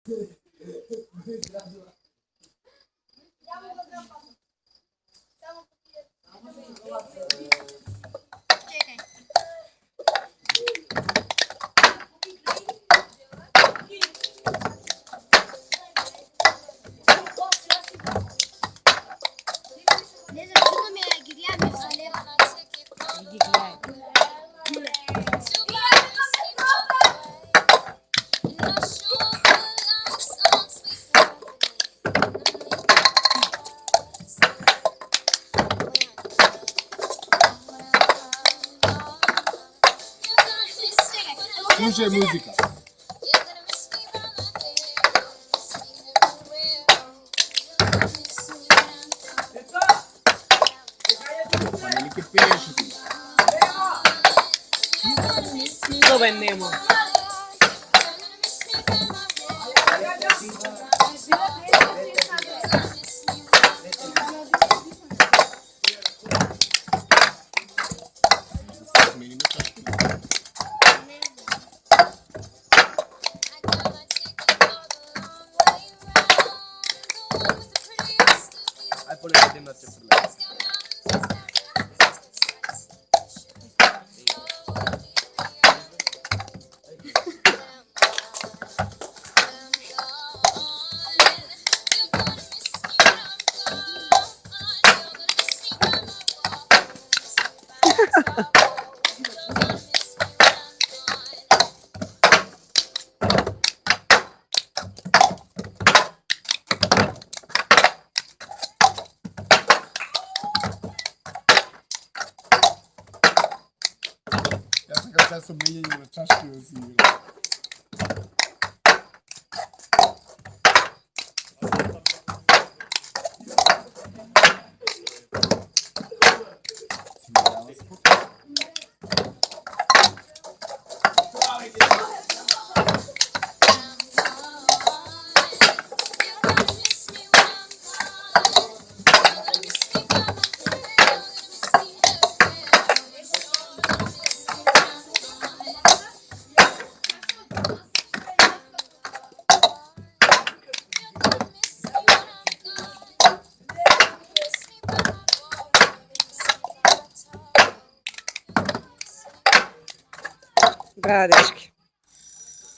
Neyse şunu mu gireyim yoksa ne var? Slušaj muzika. Ma non che pesce tu. Dove andiamo? Hai pure la tenna per lei. Ja sam kad sad sam menjanje na čaške uzimio. Bravo, dečki.